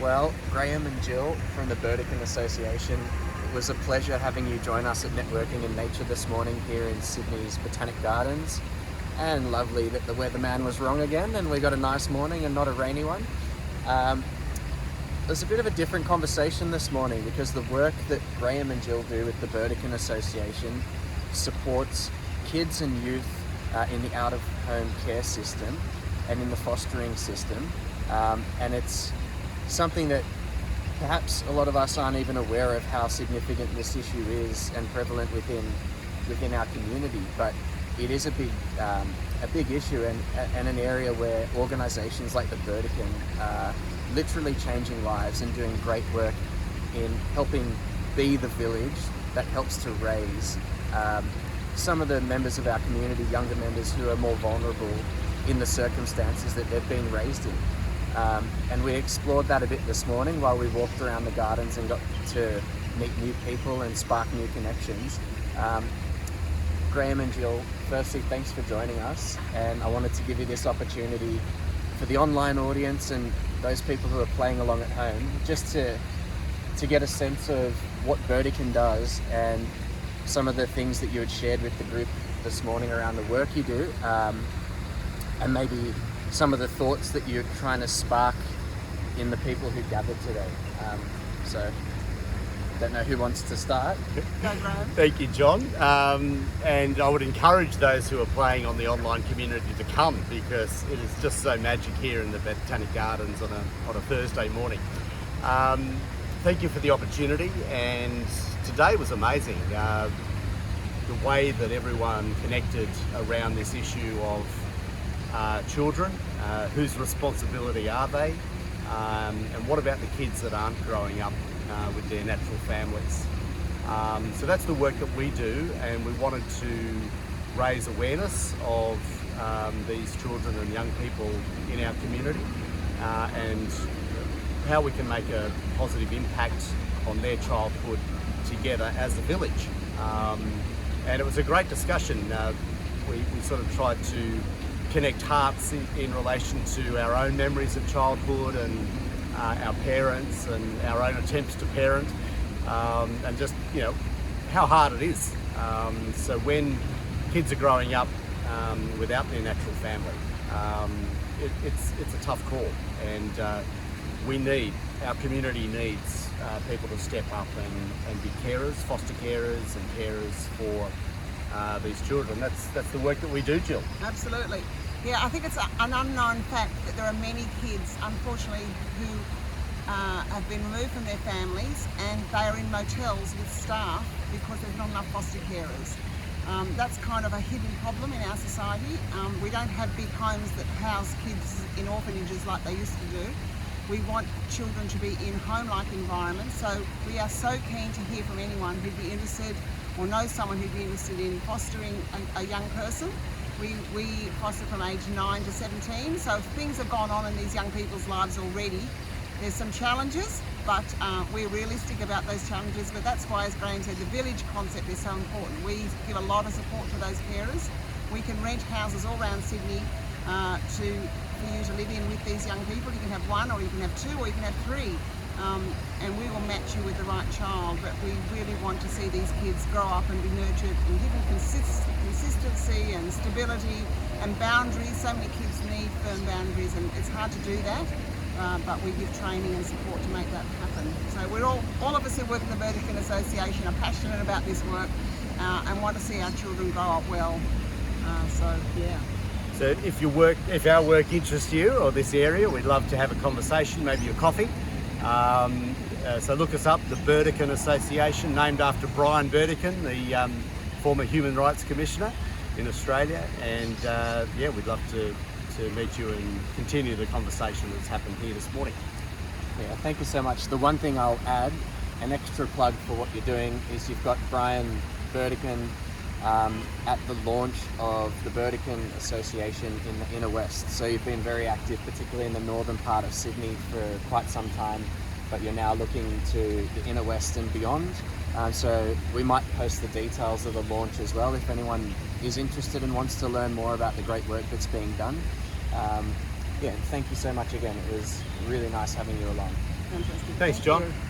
Well, Graham and Jill from the Burdekin Association, it was a pleasure having you join us at Networking in Nature this morning here in Sydney's Botanic Gardens. And lovely that the weatherman was wrong again and we got a nice morning and not a rainy one. There's a bit of a different conversation this morning because the work that Graham and Jill do with the Burdekin Association supports kids and youth in the out-of-home care system and in the fostering system. And it's something that perhaps a lot of us aren't even aware of how significant this issue is and prevalent within our community, but it is a big issue and an area where organisations like the Burdekin are literally changing lives and doing great work in helping be the village that helps to raise some of the members of our community, younger members who are more vulnerable in the circumstances that they've been raised in. And we explored that a bit this morning while we walked around the gardens and got to meet new people and spark new connections. Graham and Jill, firstly, thanks for joining us. And I wanted to give you this opportunity for the online audience and those people who are playing along at home, just to get a sense of what Burdekin does and some of the things that you had shared with the group this morning around the work you do, and maybe some of the thoughts that you're trying to spark in the people who gathered today. So, don't know who wants to start. Go, Graham. Thank you, John. And I would encourage those who are playing on the online community to come, because it is just so magic here in the Botanic Gardens on a Thursday morning. Thank you for the opportunity, and today was amazing. The way that everyone connected around this issue of children, whose responsibility are they, and what about the kids that aren't growing up with their natural families. So that's the work that we do, and we wanted to raise awareness of these children and young people in our community, and how we can make a positive impact on their childhood together as a village. And it was a great discussion. We sort of tried to connect hearts in relation to our own memories of childhood and our parents and our own attempts to parent, and just, how hard it is. So when kids are growing up without their natural family, it's a tough call, and our community needs people to step up and be carers, foster carers and carers for these children. That's the work that we do, Jill. Absolutely. Yeah, I think it's an unknown fact that there are many kids, unfortunately, who have been removed from their families and they are in motels with staff because there's not enough foster carers. That's kind of a hidden problem in our society. We don't have big homes that house kids in orphanages like they used to do. We want children to be in home-like environments, so we are so keen to hear from anyone who'd be interested or knows someone who'd be interested in fostering a young person. We foster from age 9 to 17, so if things have gone on in these young people's lives already, there's some challenges, but we're realistic about those challenges. But that's why, as Graham said, the village concept is so important. We give a lot of support to those carers. We can rent houses all around Sydney for you to live in with these young people. You can have one, or you can have two, or you can have three. And we will match you with the right child, but we really want to see these kids grow up and be nurtured and given consistency and stability and boundaries. So many kids need firm boundaries, and it's hard to do that, but we give training and support to make that happen. So we're all of us who work in the Burdekin Association are passionate about this work and want to see our children grow up well. So if our work interests you or this area, we'd love to have a conversation, maybe a coffee. So look us up, the Burdekin Association, named after Brian Burdekin, the former Human Rights Commissioner in Australia. And we'd love to meet you and continue the conversation that's happened here this morning. Yeah, thank you so much. The one thing I'll add, an extra plug for what you're doing, is you've got Brian Burdekin at the launch of the Burdekin Association in the Inner West. So you've been very active, particularly in the northern part of Sydney for quite some time, but you're now looking to the Inner West and beyond. So we might post the details of the launch as well if anyone is interested and wants to learn more about the great work that's being done. Thank you so much again. It was really nice having you along. Fantastic. Thanks, Thank John. you.